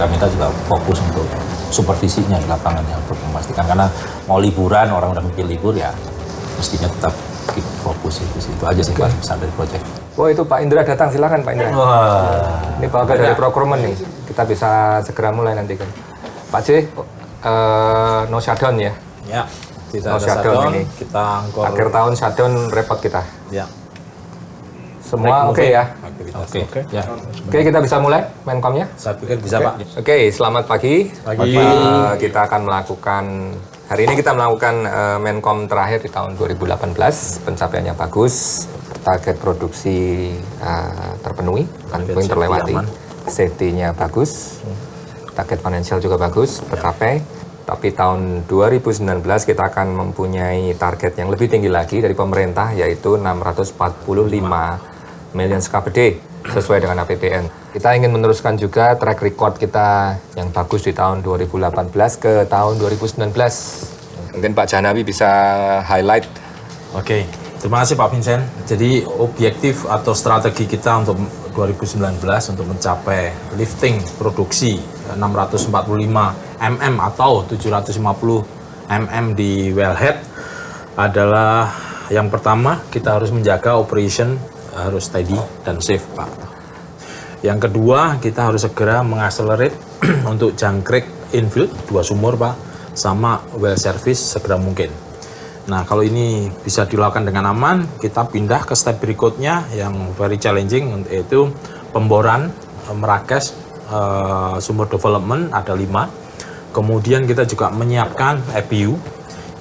kita minta juga fokus untuk supervisinya di lapangannya untuk memastikan, karena mau liburan orang udah mikir libur ya mestinya tetap keep fokus itu aja sih Pak pesan dari project. Oh itu Pak Indra datang, silakan Pak Indra. Wah, ini Pak Aga dari procurement nih, kita bisa segera mulai nanti kan. Pak C, no shutdown ya? Ya, No tidak ada shutdown shutdown, ini. kita angkor. Akhir tahun shutdown repot kita. Ya. Semua oke ya? Oke. Ya. Oke, kita bisa mulai Menkomnya? Saya pikir bisa Pak. Oke, selamat pagi. Pagi. Kita akan melakukan, hari ini kita melakukan Menkom terakhir di tahun 2018. Pencapaiannya bagus, target produksi terpenuhi, poin terlewati. Safety-nya bagus, target financial juga bagus, tercapai. Tapi tahun 2019 kita akan mempunyai target yang lebih tinggi lagi dari pemerintah, yaitu 645 million SKPD sesuai dengan APBN. Kita ingin meneruskan juga track record kita yang bagus di tahun 2018 ke tahun 2019. Mungkin Pak Janawi bisa highlight. Oke, terima kasih Pak Vincent. Jadi objektif atau strategi kita untuk 2019 untuk mencapai lifting produksi 645 mm atau 750 mm di wellhead adalah yang pertama, kita harus menjaga operation harus steady dan safe Pak. Yang kedua, kita harus segera mengakselerate untuk jangkrik infill 2 sumur Pak, sama well service segera mungkin. Nah, kalau ini bisa dilakukan dengan aman, kita pindah ke step berikutnya yang very challenging, yaitu pemboran merakes sumur development ada 5. Kemudian kita juga menyiapkan EPU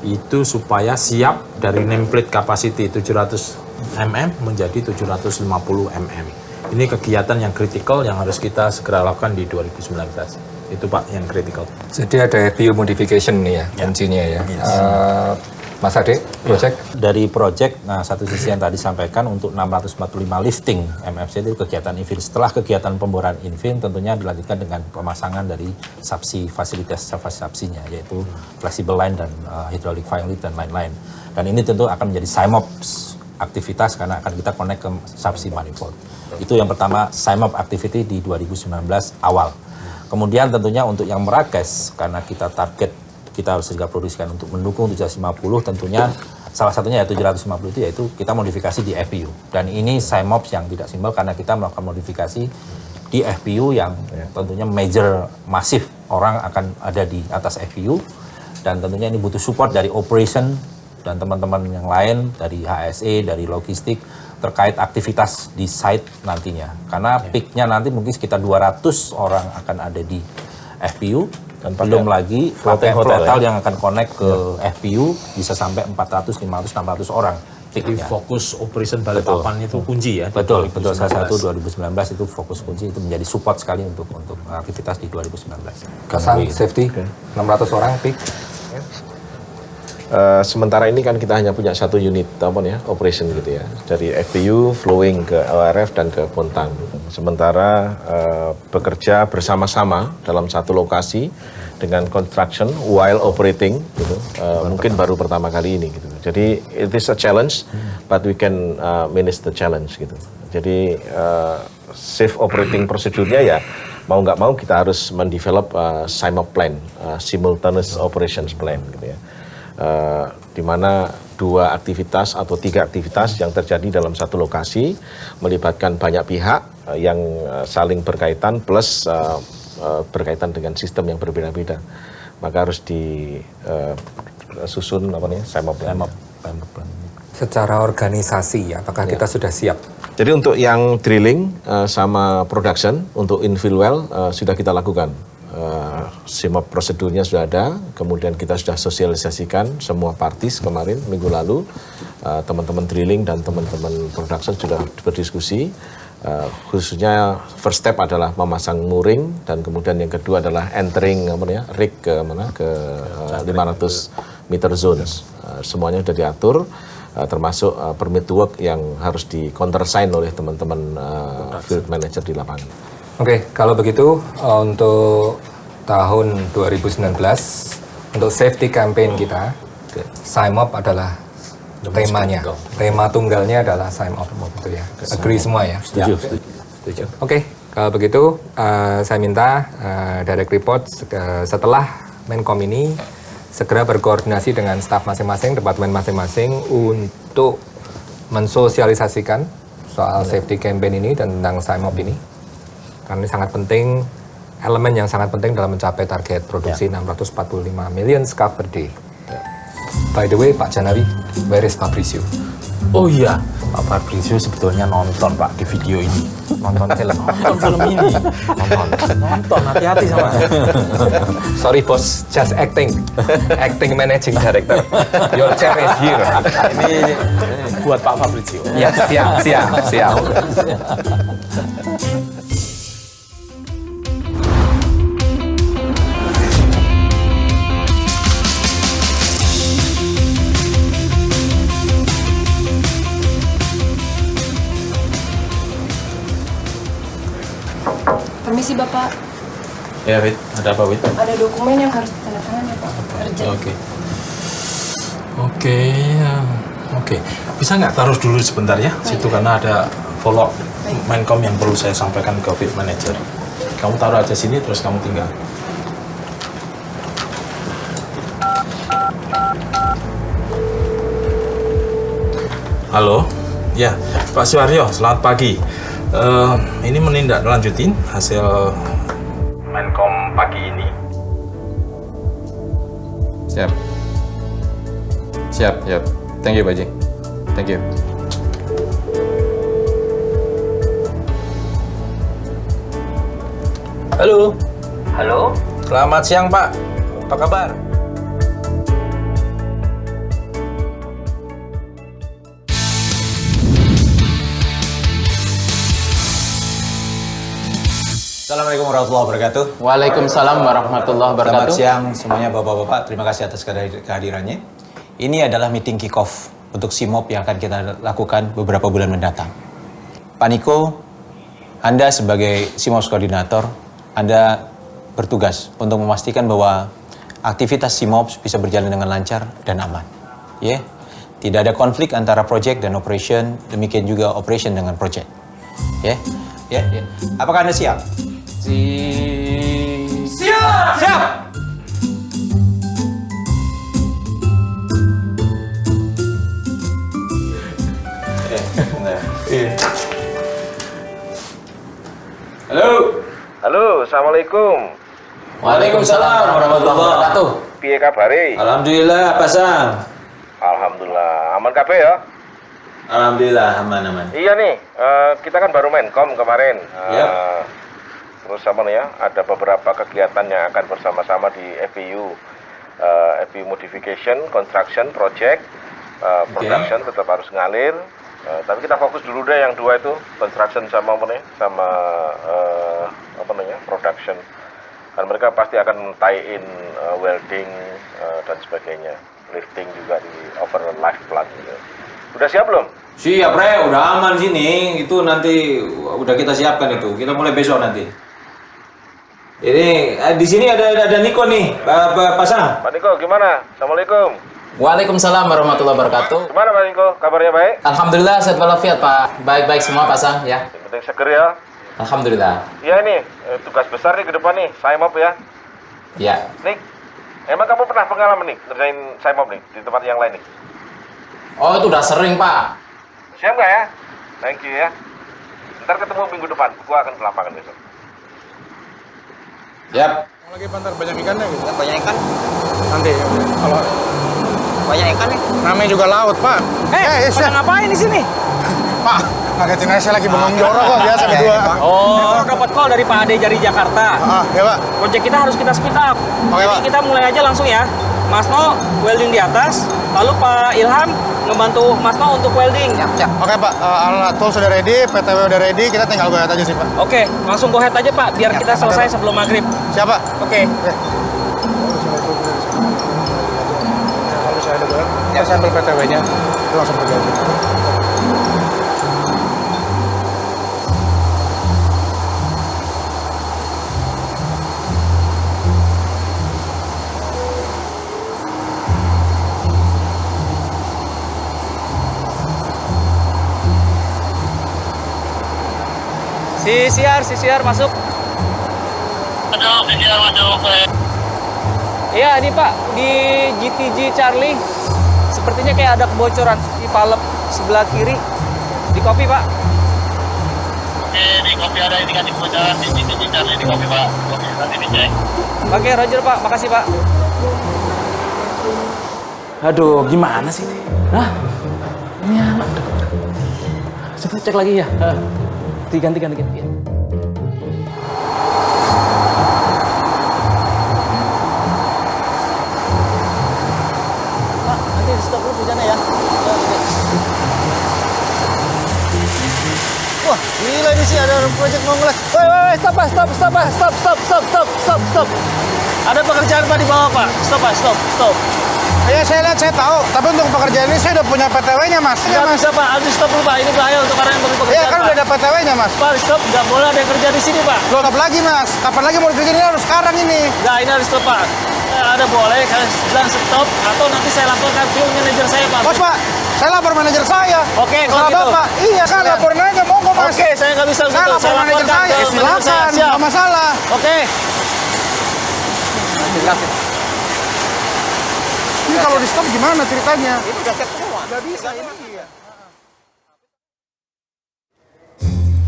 itu supaya siap dari nameplate capacity 700 mm menjadi 750 mm. Ini kegiatan yang kritikal yang harus kita segera lakukan di 2019. Itu Pak yang kritikal. Jadi ada EPU modification nih ya, kuncinya ya. Mas Ade, project? Dari project, nah satu sisi yang tadi sampaikan untuk 645 lifting MFC itu kegiatan infill. Setelah kegiatan pemboran infill tentunya dilanjutkan dengan pemasangan dari subsea, fasilitas subsidinya, yaitu flexible line dan hydraulic file lift dan lain-lain. Dan ini tentu akan menjadi SIMOPS aktivitas karena akan kita connect ke subsea manifold. Itu yang pertama, SIMOP activity di 2019 awal. Kemudian tentunya untuk yang merakes, karena kita target kita harus juga produksikan untuk mendukung 750, tentunya salah satunya ya 750 itu yaitu kita modifikasi di FPU. Dan ini SIMOPS yang tidak simpel karena kita melakukan modifikasi di FPU yang tentunya major, masif, orang akan ada di atas FPU. Dan tentunya ini butuh support dari operation dan teman-teman yang lain, dari HSE, dari logistik, terkait aktivitas di site nantinya. Karena peaknya nanti mungkin sekitar 200 orang akan ada di FPU. Dan belum lagi hotel yang akan connect ke FPU bisa sampai 400, 500, 600 orang. Jadi fokus operation Balikpapan itu kunci ya. Betul, salah satu 2019 itu fokus kunci, itu menjadi support sekali untuk aktivitas di 2019. Kesan safety, 600 orang peak. Sementara ini kan kita hanya punya satu unit operation gitu ya, dari FPU flowing ke ORF dan ke Bontang. Sementara bekerja bersama-sama dalam satu lokasi dengan construction while operating gitu, mungkin baru pertama kali ini gitu. Jadi it is a challenge, but we can manage the challenge gitu. Jadi safe operating prosedurnya ya mau nggak mau kita harus mendevelop SIMOP plan, simultaneous operations plan gitu ya. Di mana 2 aktivitas atau 3 aktivitas yang terjadi dalam satu lokasi melibatkan banyak pihak yang saling berkaitan plus berkaitan dengan sistem yang berbeda-beda, maka harus disusun SIMOP plan. Secara organisasi, apakah kita sudah siap? Jadi untuk yang drilling sama production untuk infill well sudah kita lakukan. SIMOP prosedurnya sudah ada, kemudian kita sudah sosialisasikan semua parties kemarin minggu lalu, teman-teman drilling dan teman-teman production sudah berdiskusi, khususnya first step adalah memasang mooring dan kemudian yang kedua adalah entering rig ke 500 meter zones. Semuanya sudah diatur, termasuk permit to work yang harus di countersign oleh teman-teman field manager di lapangan. Oke, kalau begitu untuk tahun 2019 untuk safety campaign kita, SIMOP adalah temanya. Tema tunggalnya adalah SIMOP, gitu ya. Agree semua ya? Setuju. Oke, Kalau begitu, saya minta Direct Report setelah Menkom ini segera berkoordinasi dengan staf masing-masing, departemen masing-masing untuk mensosialisasikan soal safety campaign ini dan tentang SIMOP ini. Karena ini sangat penting, elemen yang sangat penting dalam mencapai target produksi 645 million scarf per day. By the way, Pak Janawi, where is Fabrizio? Oh iya, Pak Fabrizio sebetulnya nonton Pak di video ini. Nonton film. Nonton film ini. Nonton, hati-hati sama. Sorry bos, just acting. Acting managing director. Your chair is here. Ini buat Pak Fabrizio. Ya, siap. Permisi Bapak, Ya, Wit. Ada apa, Wit? ada dokumen yang harus ditandatangan ya Pak. Urgent. Oke. Bisa nggak taruh dulu sebentar ya? Situ karena ada follow up Menkom yang perlu saya sampaikan ke Fit Manager. Kamu taruh aja sini terus kamu tinggal. Halo, ya Pak Suharyo, selamat pagi. Ini menindaklanjutin hasil Menkom pagi ini. Siap. Thank you, Baji. Thank you. Halo. Halo, Selamat siang Pak. Apa kabar? Assalamualaikum warahmatullahi wabarakatuh. Waalaikumsalam warahmatullahi Selamat wabarakatuh. siang semuanya Bapak-Bapak. Terima kasih atas kehadirannya. Ini adalah meeting kick-off untuk SIMOP yang akan kita lakukan beberapa bulan mendatang. Pak Niko, Anda sebagai SIMOP koordinator, Anda bertugas untuk memastikan bahwa aktivitas SIMOP bisa berjalan dengan lancar dan aman. Ya, tidak ada konflik antara project dan operation, demikian juga operation dengan project. Ya. Apakah Anda siap? Siap! Halo, assalamualaikum. Waalaikumsalam warahmatullahi wabarakatuh. Piye kabare? Alhamdulillah, Pak Sam. Alhamdulillah, aman kabeh ya. Alhamdulillah, aman-aman. Iya nih, kita kan baru Menkom kemarin. Terus sama nih ya, ada beberapa kegiatan yang akan bersama-sama di FPU. FPU Modification, Construction, Project, Production tetap harus ngalir. Tapi kita fokus dulu deh yang dua itu, Construction sama Production. Dan mereka pasti akan tie-in welding dan sebagainya. Lifting juga di over life plant gitu. Udah siap belum? Siap, Re. Udah aman sini. Itu nanti udah kita siapkan itu. Kita mulai besok nanti. Ini di sini ada Niko nih, Pak Sam. Pak Niko, gimana? Assalamualaikum. Waalaikumsalam warahmatullahi wabarakatuh. Gimana Pak Niko? Kabarnya baik? Alhamdulillah sehat walafiat Pak. Baik-baik semua Pak Sang ya. Yang penting seger ya. Alhamdulillah. Iya nih, tugas besar nih ke depan nih, SIMOP ya. Ya. Nik, emang kamu pernah pengalaman nih ngerjain SIMOP nih di tempat yang lain nih? Oh itu udah sering Pak. Siap nggak ya? Thank you ya. Ntar ketemu minggu depan, gua akan ke lapangan besok. Yap. Lagi pantar banyak ikannya gitu. Banyak ikan, Nanti kalau banyak ikan nih. namanya juga laut, Pak. Pada ngapain di sini? Pak, ngagetin aja saya lagi bengong jorok kok biasa berdua. Oh, dapat call dari Pak Ade dari Jakarta. Ya Pak. Project kita harus kita speed up. Oke, Jadi Pak. kita mulai aja langsung ya. Mas No welding di atas, lalu Pak Ilham ngebantu Mas No untuk welding. Oke Pak, alat tool sudah ready, PTW udah ready, kita tinggal go ahead aja sih Pak. Oke, langsung go ahead aja Pak, biar kita selesai sebelum maghrib. Siapa? Oke. Kalau saya ada go ahead, kita sampel PTW-nya, itu langsung pergi aja. CCR masuk. Iya, ini Pak, di GTG Charlie. Sepertinya kayak ada kebocoran di valve sebelah kiri. Di kopi, Pak. Oke, di kopi ada indikasi kebocoran di GTG Charlie di kopi, Pak. Oke, nanti dicek. Oke, Roger, Pak. Makasih, Pak. Aduh, gimana sih? Hah? Ini anak. Coba cek lagi ya. Ganti. Pak, nanti di stop dulu di sana ya. Wah, gila ini sih ada proyek mau ngeles. Woi, stop, Pak. Stop. Ada pekerjaan Pak di bawah, Pak. Stop. Ya saya lihat, saya tahu. Tapi untuk pekerjaan ini saya udah punya PTW-nya, Mas. Nggak bisa, Pak. Harus stop dulu, Pak. Ini bahaya untuk orang yang bekerja, Iya, kan Pak. udah ada PTW-nya, Mas. Pak, stop. Nggak boleh ada yang kerja di sini, Pak. Loh, kapan lagi, Mas? Kapan lagi mau bikin ini harus sekarang ini? Nggak, ini harus stop, Pak. Ada boleh, kalian bilang stop. Atau nanti saya laporkan ke manajer saya, Pak. Bos, Pak, saya lapor manajer saya. Oke, kalau Salah gitu. Bapak. Iya, kan Silakan. laporin aja, monggo, Mas. Oke, saya nggak bisa Saya gitu. lapor manajer laporkan saya. ke manajer Silakan, saya. Siap. nggak masalah. Oke. Ini kalau di stop gimana ceritanya? Ini udah set semua. Nggak bisa, ini iya.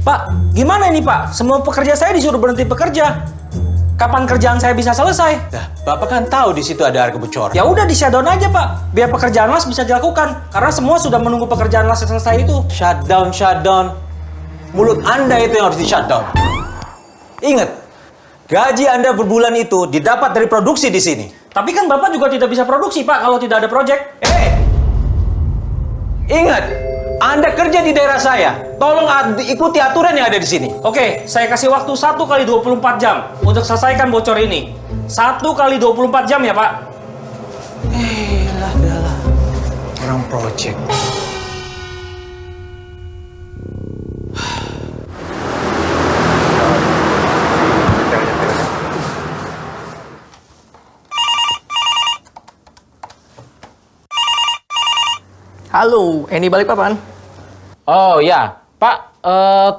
Pak, gimana ini Pak? Semua pekerja saya disuruh berhenti bekerja. Kapan kerjaan saya bisa selesai? Nah, Bapak kan tahu di situ ada kebocoran. Ya udah di shutdown aja Pak, biar pekerjaan las bisa dilakukan. Karena semua sudah menunggu pekerjaan las selesai itu. Shutdown. Mulut Anda itu yang harus di-shutdown. Ingat, gaji Anda berbulan itu didapat dari produksi di sini. Tapi kan Bapak juga tidak bisa produksi Pak kalau tidak ada project. Ingat, Anda kerja di daerah saya. Tolong ikuti aturan yang ada di sini. Oke, saya kasih waktu 1 kali 24 jam untuk selesaikan bocor ini. 1 kali 24 jam ya Pak. Lah. Orang project. Halo, ini balik papan? Oh ya, Pak,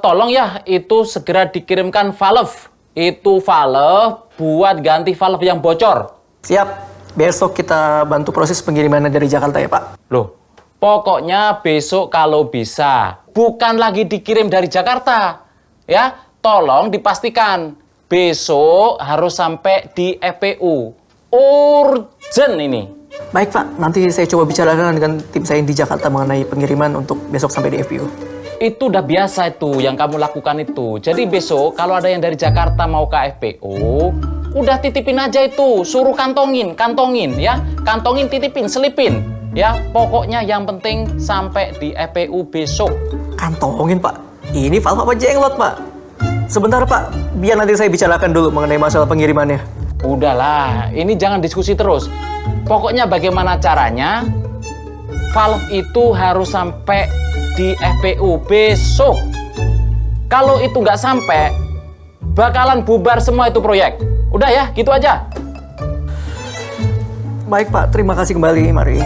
tolong ya itu segera dikirimkan valve. Itu valve buat ganti valve yang bocor. Siap, besok kita bantu proses pengirimannya dari Jakarta ya Pak. Loh, pokoknya besok kalau bisa. Bukan lagi dikirim dari Jakarta. Ya, tolong dipastikan. Besok harus sampai di FPU. Urgent ini. Baik Pak, nanti saya coba bicarakan dengan tim saya di Jakarta mengenai pengiriman untuk besok sampai di FPU. Itu udah biasa itu yang kamu lakukan itu. Jadi besok kalau ada yang dari Jakarta mau ke FPU, udah titipin aja itu, suruh kantongin ya. Kantongin, titipin, selipin. Ya, pokoknya yang penting sampai di FPU besok. Kantongin Pak, ini valve apa jenglot Pak? Sebentar Pak, biar nanti saya bicarakan dulu mengenai masalah pengirimannya. Udahlah, ini jangan diskusi terus. Pokoknya bagaimana caranya, valve itu harus sampai di FPU besok. Kalau itu nggak sampai, bakalan bubar semua itu proyek. Udah ya, gitu aja. Baik Pak, terima kasih kembali, mari.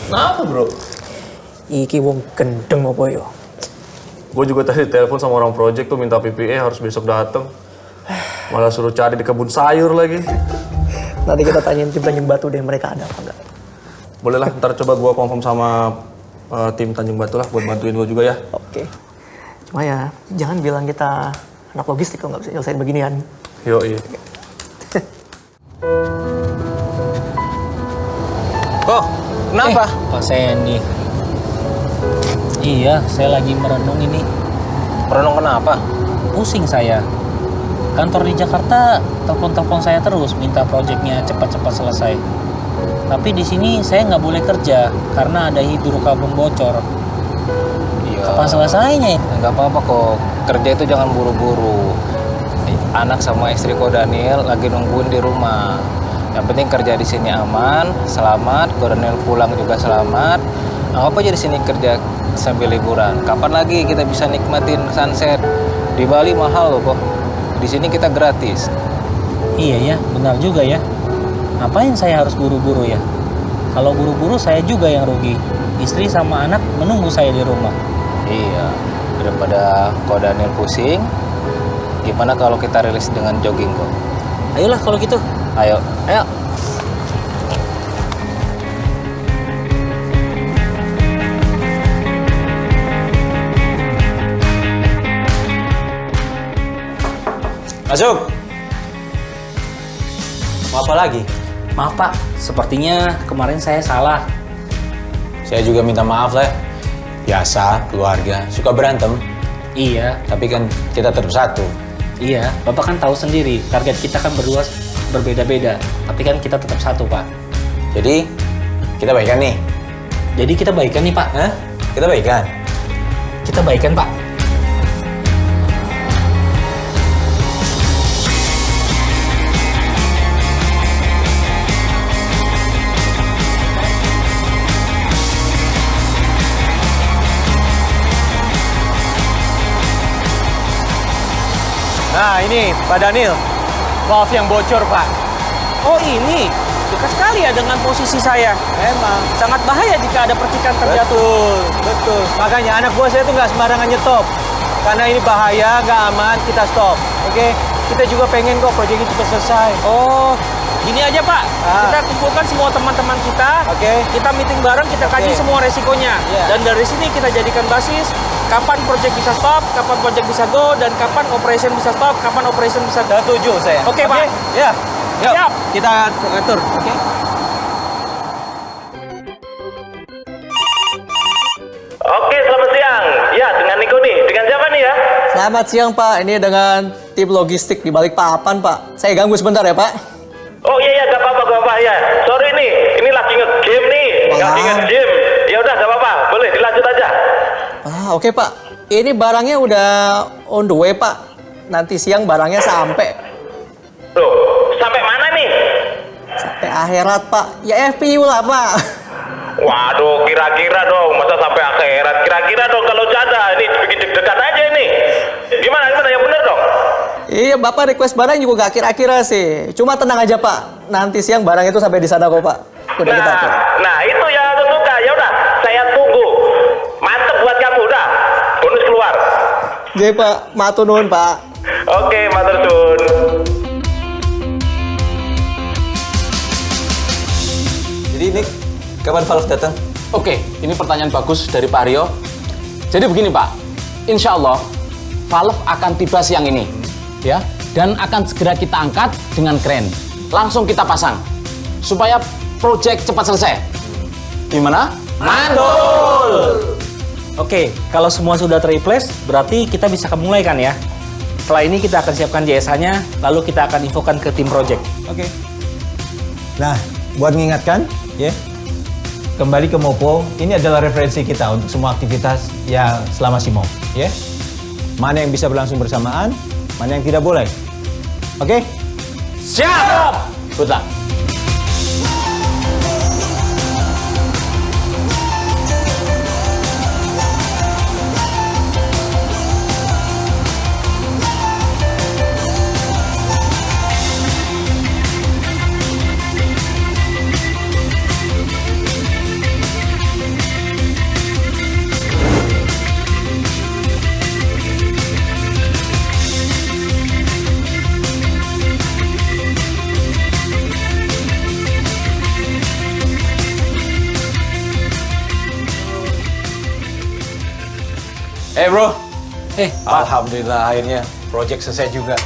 Kenapa bro? Iki wong gendeng apa yo? Gue juga tadi telepon sama orang project tuh minta PPA harus besok dateng. Malah suruh cari di kebun sayur lagi. Nanti kita tanyain tim Tanjung Batu deh, mereka ada apa enggak. Boleh lah, ntar coba gue confirm sama tim Tanjung Batu lah buat bantuin gue juga ya. Oke. Cuma ya, jangan bilang kita anak logistik kalau nggak bisa nyelesain beginian. Yoi. Oh, kenapa? Pak Sandy. Iya, saya lagi merenung ini. Merenung kenapa? Pusing saya. Kantor di Jakarta telepon-telepon saya terus minta proyeknya cepat-cepat selesai. Tapi di sini saya nggak boleh kerja karena ada hidrokarbon bocor. Iya. Kapan selesainya? Nggak apa-apa kok. Kerja itu jangan buru-buru. Anak sama istri Ko Daniel lagi nungguin di rumah. Yang penting kerja di sini aman, selamat. Ko Daniel pulang juga selamat. Anggap aja di sini kerja sambil liburan. Kapan lagi kita bisa nikmatin sunset? Di Bali mahal loh kok. Di sini kita gratis. Iya ya, benar juga ya. Ngapain saya harus buru-buru ya? Kalau buru-buru saya juga yang rugi. Istri sama anak menunggu saya di rumah. Iya, daripada kau Daniel pusing, gimana kalau kita rilis dengan jogging kok? Ayolah kalau gitu. Ayo. Ayo. Masuk. Mau apa lagi? Maaf Pak, sepertinya kemarin saya salah. Saya juga minta maaf lah. Biasa, keluarga, suka berantem. Iya. Tapi kan kita tetap satu. Iya, Bapak kan tahu sendiri, target kita kan berdua berbeda-beda. Tapi kan kita tetap satu, Pak. Jadi, kita baikan nih? Jadi kita baikan nih, Pak. Hah? Kita baikan? Kita baikan, Pak. Nah ini Pak Daniel, valve yang bocor Pak. Oh ini, dekat sekali ya dengan posisi saya. Emang. Sangat bahaya jika ada percikan terjatuh. Betul. Makanya anak buah saya tuh nggak sembarangan nyetop. Karena ini bahaya, nggak aman, kita stop. Oke? Kita juga pengen kok proyek itu cepat selesai. Oh, gini aja Pak. Kita kumpulkan semua teman-teman kita. Kita meeting bareng, kita kaji semua resikonya. Dan dari sini kita jadikan basis kapan proyek bisa stop, kapan proyek bisa go, dan kapan operation bisa stop, kapan operation bisa go. Setuju saya. Oke, Pak. Ya. Yuk, Siap. kita atur. Oke? Oke, selamat siang. Ya, dengan Niko nih. Dengan siapa nih ya? Selamat siang Pak. Ini dengan tim logistik di balik papan Pak. Saya ganggu sebentar ya Pak. Oh iya, gak apa-apa ya. Sorry nih, ini lagi nge-game nih. Lagi nge-game. Ya udah, gak apa-apa. Boleh dilanjut aja. Oke Pak. Ini barangnya udah on the way Pak. Nanti siang barangnya sampai. Loh, sampai mana nih? Sampai akhirat Pak. Ya FPU lah Pak. Waduh, kira-kira dong. Masa sampai akhirat? Kira-kira dong kalau jada. Ini bikin deg-degan aja ini. Gimana? Yang bener dong? Iya, Bapak request barang juga gak kira-kira sih. Cuma tenang aja Pak. Nanti siang barang itu sampai di sana kok Pak. Udah kita atur. Nah, itu yang aku suka. Ya udah, saya tunggu. Mantep buat kamu, udah. Bonus keluar. Oke Pak, matur nuwun Pak. Oke, matur nuwun. Jadi Nick, kapan valve datang? Oke, ini pertanyaan bagus dari Pak Aryo. Jadi begini Pak, insya Allah valve akan tiba siang ini, ya, dan akan segera kita angkat dengan kren. Langsung kita pasang, supaya proyek cepat selesai. Gimana? Mantul! Oke, kalau semua sudah terreplace, berarti kita bisa mulai kan ya? Setelah ini kita akan siapkan JSA-nya, lalu kita akan infokan ke tim project. Oke. Nah, buat mengingatkan, ya, kembali ke Mopo, ini adalah referensi kita untuk semua aktivitas yang selama SIMOP, ya. Mana yang bisa berlangsung bersamaan, mana yang tidak boleh. Oke? Siap! Good luck. Bro. Alhamdulillah akhirnya project selesai juga.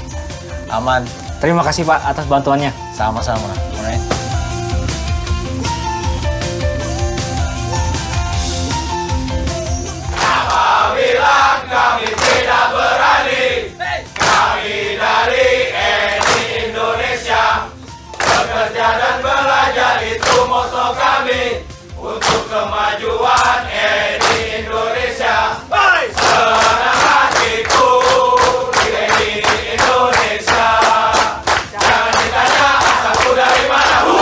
Aman. Terima kasih Pak atas bantuannya. Sama-sama. Alright. Bilang kami tidak berani. Kami dari ENI Indonesia. Bekerja dan belajar itu moto kami. Untuk kemajuan ENI Indonesia. Senang hatiku di ENI Indonesia. Jangan ditanya asalku dari mana.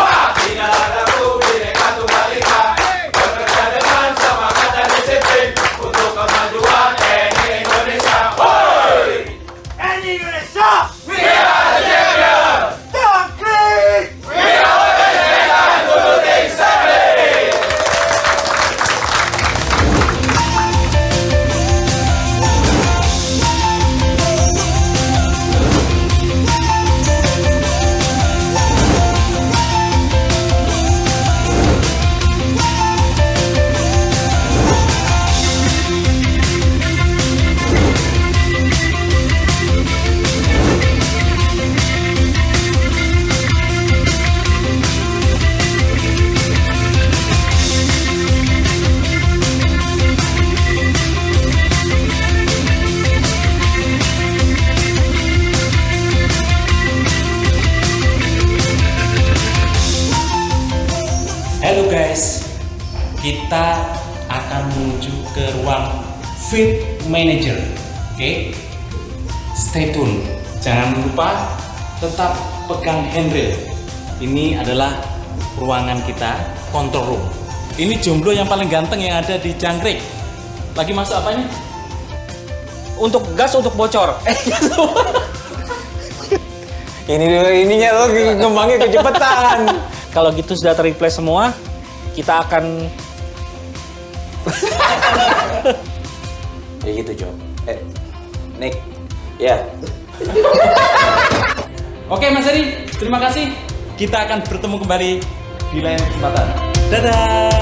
menuju ke ruang Fit Manager. Oke, stay tune. Jangan lupa tetap pegang handrail. Ini adalah ruangan kita, control room. Ini jomblo yang paling ganteng yang ada di Jangkrik. Lagi masuk apa ini? Untuk gas untuk bocor. Ininya lo ngembangnya kecepatan. Kalau gitu sudah ter-replace semua, kita akan Ya gitu, Jo. Nick. Ya. Oke Mas Eri, terima kasih. Kita akan bertemu kembali di lain kesempatan. Dadah.